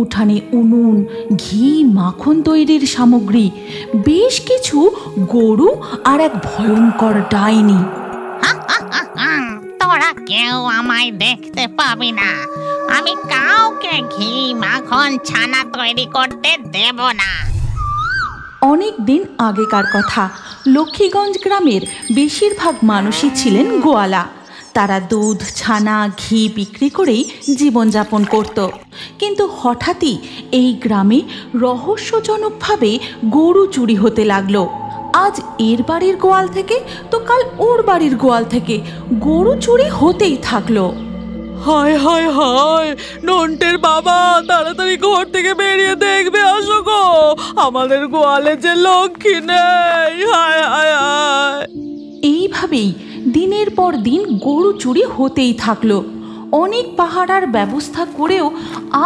উঠানে উনুন, ঘি, মাখন তৈরির সামগ্রী, বেশ কিছু গরু আর এক ভয়ঙ্কর ডাইনি। তোরা কেউ আমায় দেখতে পাবি না, আমি কাউকে ঘি, মাখন, ছানা তৈরি করতে দেব না। অনেক দিন আগেকার কথা। লক্ষ্মীগঞ্জ গ্রামের বেশিরভাগ মানুষই ছিলেন গোয়ালা। তারা দুধ, ছানা, ঘি বিক্রি করেই জীবনযাপন করত। কিন্তু হঠাৎই এই গ্রামে রহস্যজনকভাবে গরু চুরি হতে লাগলো। আজ এর বাড়ির গোয়াল থেকে তো কাল ওর বাড়ির গোয়াল থেকে গরু চুরি হতেই থাকলো। হায় হায় হায়, নন্টের বাবা, তাড়াতাড়ি ঘর থেকে বেরিয়ে দেখবে আসো গো, আমাদের গোয়ালে যে লক্ষ্মী নেই। হায় হায় হায়। এইভাবেই দিনের পর দিন গরু চুরি হতেই থাকলো। অনেক পাহারার ব্যবস্থা করেও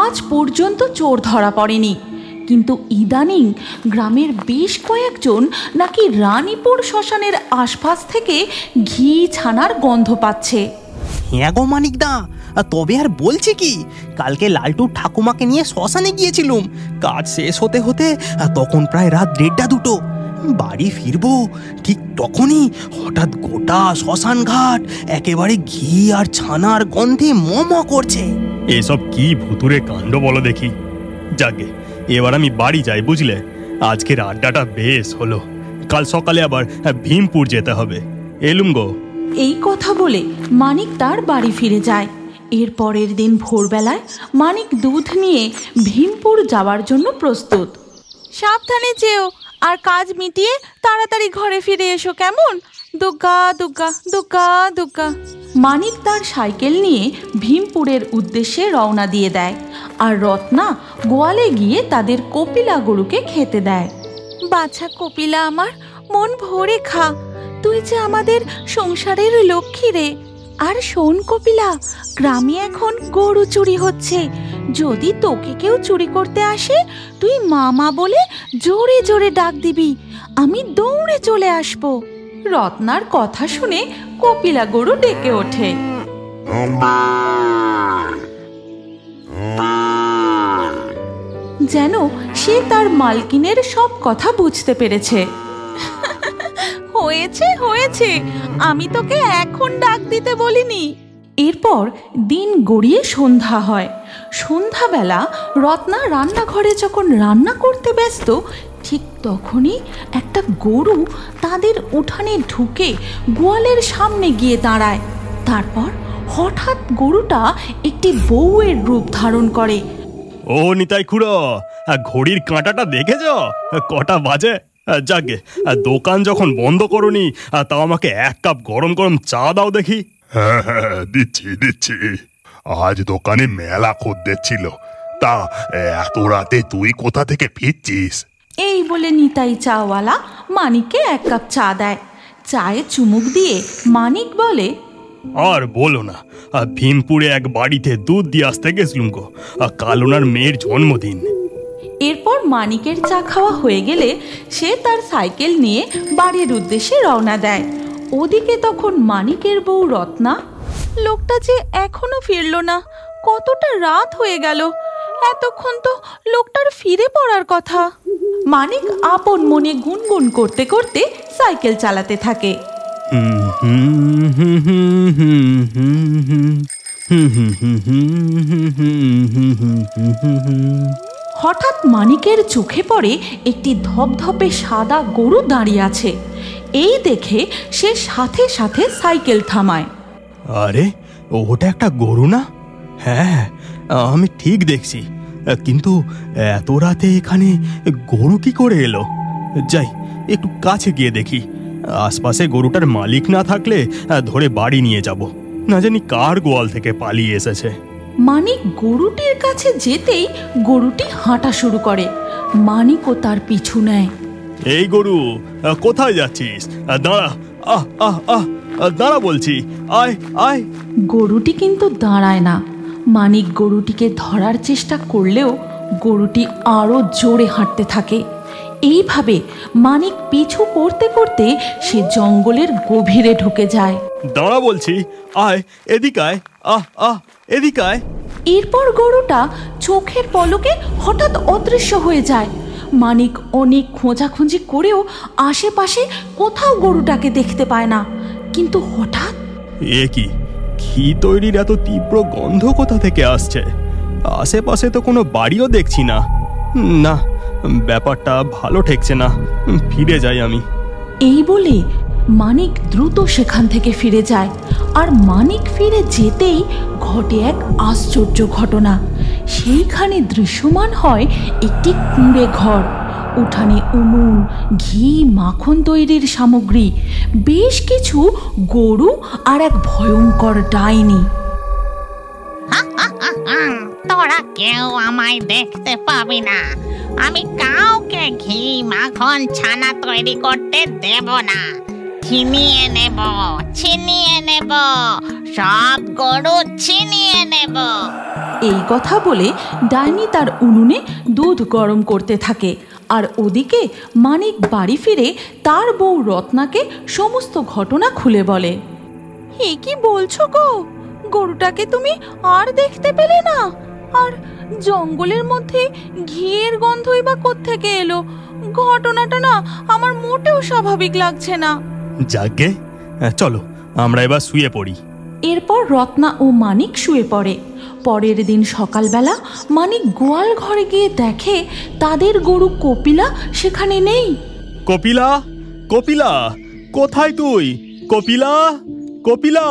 আজ পর্যন্ত চোর ধরা পড়েনি। কিন্তু ইদানিং গ্রামের বেশ কয়েকজন নাকি রানীপুর শ্মশানের আশপাশ থেকে ঘি, ছানার গন্ধ পাচ্ছে। হ্যাঁ গো মানিকদা, তবে আর বলছি কি, কালকে লালটুর ঠাকুমাকে নিয়ে শ্মশানে গিয়েছিলুম। কাজ শেষ হতে হতে তখন প্রায় রাত 1:30-2 বাড়ি ফিরবো, ঠিক তখনই হঠাৎ গোটা শ্মশান ঘাট একেবারে ঘি আর ছানার গন্ধে ম করছে। এসব কি ভুতুরে কাণ্ড বলো দেখি। যাকে এবার আমি বাড়ি যাই, বুঝলে? আজকের আড্ডাটা বেশ হলো, কাল সকালে আবার ভীমপুর যেতে হবে। এলুম গো। এই কথা বলে মানিক তার বাড়ি ফিরে যায়। এর পরের দিন ভোরবেলায় মানিক দুধ নিয়ে ভীমপুর যাওয়ার জন্য প্রস্তুত। সাবধানে যেও, আর কাজ মিটিয়ে তাড়াতাড়ি ঘরে ফিরে এসো, কেমন? দুগ্গা দুগ্গা দুগ্গা দুগ্গা। মানিক তার সাইকেল নিয়ে ভীমপুরের উদ্দেশ্যে রওনা দিয়ে দেয়, আর রত্না গোয়ালে গিয়ে তাদের কপিলা গরুকে খেতে দেয়। বাছা কপিলা আমার, মন ভরে খা, তুই যে আমাদের সংসারের লক্ষ্মী রে। আর শোন কপিলা, গ্রামে এখন গরু চুরি হচ্ছে। যদি তোকে কেউ চুরি করতে আসে, তুই মামা বলে জোরে জোরে ডাক দিবি, আমি দৌড়ে চলে আসব। রত্নার কথা শুনে কপিলা গরু ডেকে ওঠে। যেন সে তার মালকিনের সব কথা বুঝতে পেরেছে। হয়েছে হয়েছে, আমি তোকে এখন ডাক দিতে বলিনি। এরপর দিন গড়িয়ে সন্ধ্যা হয়। সন্ধ্যাবেলা রত্না রান্নাঘরে যখন রান্না করতে ব্যস্ত, ঠিক তখনই একটা গরু তাদের উঠানে ঢুকে গোয়ালের সামনে গিয়ে দাঁড়ায়। তারপর হঠাৎ গরুটা একটি বউয়ের রূপ ধারণ করে। ও নিতাই খুড়ো, ঘড়ির কাঁটাটা দেখেছ? কটা বাজে? যাকে দোকান যখন বন্ধ করনি, তাও আমাকে 1 কাপ গরম গরম চা দাও দেখি। হ্যাঁ হ্যাঁ, দিচ্ছি দিচ্ছি। আজ দোকানে মেলা খদ্দের ছিল, তা এত রাতে তুই কোথা থেকে ফিরছিস? এই বলে নিতাই চাওয়ালা মানিককে 1 কাপ চা দেয়। চায়ে চুমুক দিয়ে মানিক বলে, আর বলো না, ভীমপুরে এক বাড়িতে দুধ দিয়ে আসতে গেছিলুম গো, কাল ওনার মেয়ের জন্মদিন। এরপর মানিকের চা খাওয়া হয়ে গেলে সে তার সাইকেল নিয়ে বাড়ির উদ্দেশ্যে রওনা দেয়। ওদিকে তখন মানিকের বউ রত্না, লোকটা যে এখনো ফিরল না, কতটা রাত হয়ে গেল, এতক্ষণ তো লোকটার ফিরে পড়ার কথা। মানিক আপন মনে গুনগুন করতে করতে সাইকেল চালাতে থাকে। হঠাৎ মানিকের চোখে পড়ে একটি ধপধপে সাদা গরু দাঁড়িয়ে আছে। এই দেখে সে সাথে সাথে সাইকেল থামায়। আরে, ওটা একটা গরু না? হ্যাঁ, আমি ঠিক দেখছি, কিন্তু এত রাতে এখানে গরু কি করে এলো? যাই, একটু কাছে গিয়ে দেখি। আশপাশে গরুটার মালিক না থাকলে ধরে বাড়ি নিয়ে যাব, না জানি কার গোয়াল থেকে পালিয়ে এসেছে। মানিক গরুটির কাছে যেতেই গরুটি হাঁটা শুরু করে। মানিকও তার পিছু নেয়। এই গরু, কোথায় যাচ্ছিস? দাঁড়া, আহ আহ আহ দাঁড়া বলছি, আয় আয়। গরুটি কিন্তু দাঁড়ায় না। মানিক গরুটিকে ধরার চেষ্টা করলেও গরুটি আরো জোরে হাঁটতে থাকে। এইভাবে মানিক পিছু করতে করতে সে জঙ্গলের গভীরে ঢুকে যায়। দাঁড়া বলছি, আয় এদিকে আয়, আহ আহ এদিকে আয়। এরপর গরুটা চোখের পলকে হঠাৎ অদৃশ্য হয়ে যায়। মানিক অনেক খোঁজাখুঁজি করেও আশেপাশে কোথাও গরুটাকে দেখতে পায় না। কিন্তু হঠাৎ এ কি ঘি তৈরির এত তীব্র গন্ধ কোথা থেকে আসছে? আশেপাশে তো কোনো বাড়িও দেখছি না। না, ব্যাপারটা ভালো ঠেকছে না, ফিরে যাই আমি। এই বলে মানিক দ্রুত সেখান থেকে ফিরে যায়। আর মানিক ফিরে যেতেই ঘটে এক আশ্চর্য ঘটনা। সেইখানে দৃশ্যমান হয় একটি কুঁড়ে ঘর। উঠানে উনুন, ঘি, মাখন তৈরির সামগ্রী, বেশ কিছু গরু আর এক ভয়ঙ্কর ডাইনি। তোরা কেউ আমায় দেখতে পাবি না। আমি কাউকে ঘি, মাখন, ছানা তৈরি করতে দেব না। ছিনিয়ে নেব, ছিনিয়ে নেব, সব গরু ছিনিয়ে নেব। এই কথা বলে ডাইনি তার উনুনে দুধ গরম করতে থাকে। আর ওদিকে মানিক বাড়ি ফিরে তার বউ রত্নাকে সমস্ত ঘটনা খুলে বলে। এ কি বলছো গো? গরুটাকে তুমি আর দেখতে পেলে না? আর জঙ্গলের মধ্যে ঘিয়ের গন্ধই বা কোত্থেকে এলো? ঘটনাটা না আমার মোটেও স্বাভাবিক লাগছে না। যাকে চলো আমরা এবার শুয়ে পড়ি। এরপর রত্না ও মানিক শুয়ে পড়ে। পরের দিন সকালবেলা মানিক গোয়াল ঘরে গিয়ে দেখে তাদের গরু কপিলা সেখানে নেই। কপিলা, কপিলা, কোথায় তুই? কপিলা, কপিলা।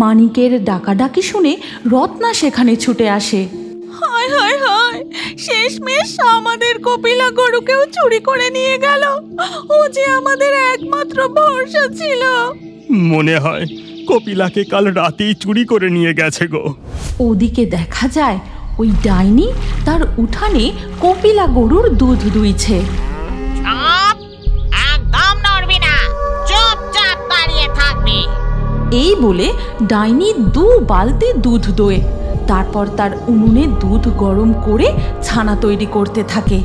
মানিকের ডাকাডাকি শুনে রত্না সেখানে ছুটে আসে। হায় হায় হায়, শেষমেশ আমাদের কপিলা গরুকেও চুরি করে নিয়ে গেল। ও যে আমাদের একমাত্র ভরসা ছিল। মনে হয় কপিলাকে কাল রাতেই চুরি করে নিয়ে গেছে গো। ওদিকে দেখা যায় ওই ডাইনি তার উঠানে কপিলা গরুর দুধ দুইছে। চুপ, একদম নড়বি না, চুপচাপ দাঁড়িয়ে থাকবি। এই বলে ডাইনি 2 বালতি দুধ দোয়ে। তারপর তার উনুনে দুধ গরম করে ছানা তৈরি করতে থাকে।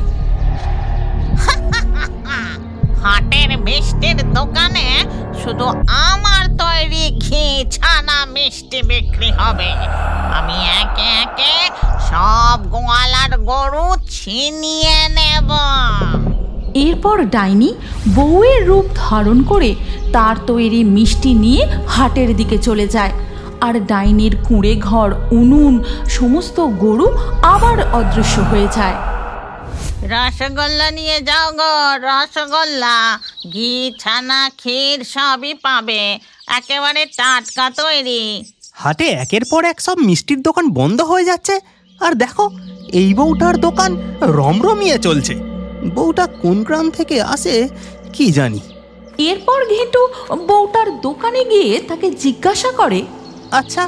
হাটের মিষ্টির দোকানে শুধু আমার তৈরি ঘি, ছানা, মিষ্টি বিক্রি হবে। আমি একে একে সব গোয়ালার গরু ছিনিয়ে নেব। এরপর ডাইনি বউয়ের রূপ ধারণ করে তার তৈরি মিষ্টি নিয়ে হাটের দিকে চলে যায়। আর ডাইনির কুঁড়ে ঘর, উনুন, সমস্ত গরু আবার অদৃশ্য হয়ে যায়। রসগোল্লা নিয়ে যাও গো, রসগোল্লা, ঘি, ছানা, ক্ষীর সবই পাবে, একেবারে টাটকা তৈরি। হাটে একের পর এক সব মিষ্টির দোকান বন্ধ হয়ে যাচ্ছে। আর দেখো এই বউটার দোকান রমরমিয়ে চলছে। বউটা কোন গ্রাম থেকে আসে কি জানি। এরপর ঘেটু বউটার দোকানে গিয়ে তাকে জিজ্ঞাসা করে, আচ্ছা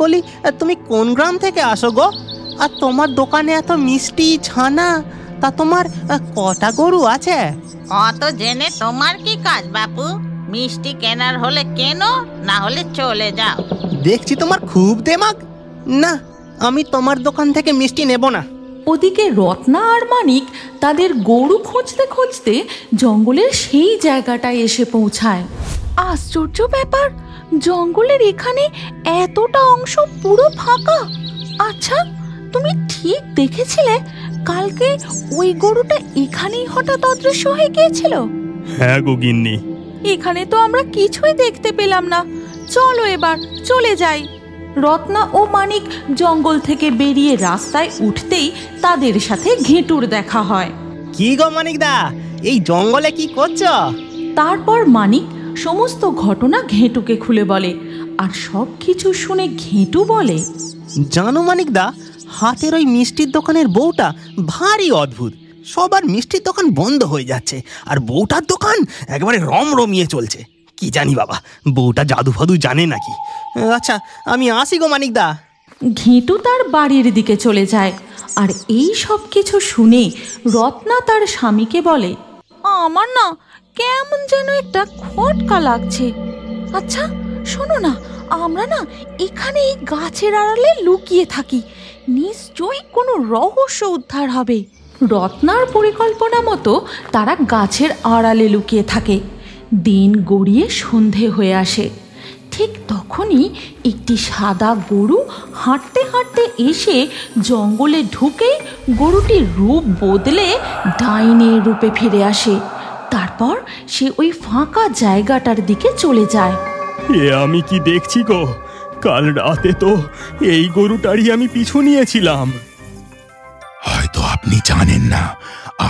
বলি তুমি কোন গ্রাম থেকে আসো গো? আর তোমার দোকানে এত মিষ্টি, ছানা, তা তোমার কটা গরু আছে? অত জেনে তোমার কি কাজ বাপু? মিষ্টি কেনার হলে কেনো, না হলে চলে যাও। দেখছি তোমার খুব দেমাগ। না, আমি তোমার দোকান থেকে মিষ্টি নেব না। ওদিকে রত্না আর মানিক তাদের গরু খুঁজতে খুঁজতে জঙ্গলের সেই জায়গাটায় এসে পৌঁছায়। আশ্চর্য ব্যাপার, জঙ্গলের এখানে এতটা অংশ পুরো ফাঁকা। আচ্ছা, তুমি ঠিক দেখেছিলে কালকে ওই গরুটা এখানেই হঠাৎ অদৃশ্য হয়ে গিয়েছিল? হ্যাঁ গো গিন্নি। এখানে তো আমরা কিছুই দেখতে পেলাম না। চলো এবার চলে যাই। রত্না ও মানিক জঙ্গল থেকে বেরিয়ে রাস্তায় উঠতেই তাদের সাথে ঘেটুর দেখা হয়। কি গো মানিক দা, এই জঙ্গলে কি করছো? তারপর মানিক সমস্ত ঘটনা ঘেটুকে খুলে বলে। আর সব কিছু শুনে ঘেটু বলে, জানো মানিক দা, হাতের ওই মিষ্টির দোকানের বউটা ভারী অদ্ভুত। সবার মিষ্টির দোকান বন্ধ হয়ে যাচ্ছে আর বউটার দোকান একেবারে রমরমিয়ে চলছে। কি জানি বাবা, বউটা জাদু ফাদু জানে নাকি। আচ্ছা আমি আসি গো মানিক দা। ঘেটু তার বাড়ির দিকে চলে যায়। আর এই সব কিছু শুনে রত্না তার স্বামীকে বলে, আমার না কেমন যেন একটা খটকা লাগছে। আচ্ছা শোনো না, আমরা না এখানে এই গাছের আড়ালে লুকিয়ে থাকি, নিশ্চয়ই কোনো রহস্য উদ্ধার হবে। রত্নার পরিকল্পনা মতো তারা গাছের আড়ালে লুকিয়ে থাকে। দিন গড়িয়ে সন্ধে হয়ে আসে। ঠিক তখনই একটি সাদা গরু হাঁটতে হাঁটতে এসে জঙ্গলে ঢুকেই গরুটির রূপ বদলে ডাইনের রূপে ফিরে আসে। তারপর সে ওই ফাঁকা জায়গাটার দিকে চলে যায়। এ আমি কি দেখছি গো, কাল রাতে তো এই গরুটারই আমি পিছু নিয়েছিলাম। হয়তো আপনি জানেন না,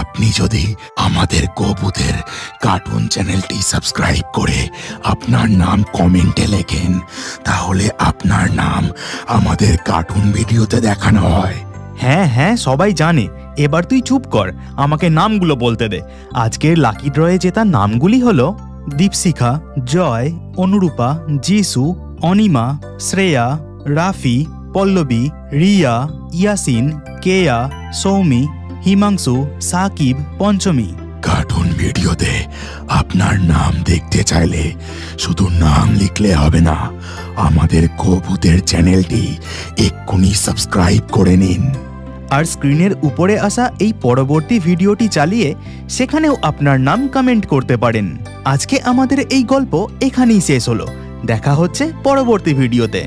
আপনি যদি আমাদের গোভূতের কার্টুন চ্যানেলটি সাবস্ক্রাইব করে আপনার নাম কমেন্টে লেখেন, তাহলে আপনার নাম আমাদের কার্টুন ভিডিওতে দেখানো হয়। হ্যাঁ হ্যাঁ, সবাই জানে। এবার তুই চুপ কর, আমাকে নামগুলো বলতে দে। আজকের লাকি ড্রয়ে জেতা নামগুলি হলো দীপশিখা, জয়, অনুরূপা, যিশু, অনিমা, শ্রেয়া, রাফি, পল্লবী, রিয়া, ইয়াসিন, কেয়া, সৌমি, হিমাংশু, সাকিব, পঞ্চমী। কার্টুন ভিডিওতে আপনার নাম দেখতে চাইলে শুধু নাম লিখলে হবে না, আমাদের গোভূতের চ্যানেলটি এক্ষুনি সাবস্ক্রাইব করে নিন। আর স্ক্রিনের উপরে আসা এই পরবর্তী ভিডিওটি চালিয়ে সেখানেও আপনার নাম কমেন্ট করতে পারেন। আজকে আমাদের এই গল্প এখানেই শেষ হলো। দেখা হচ্ছে পরবর্তী ভিডিওতে।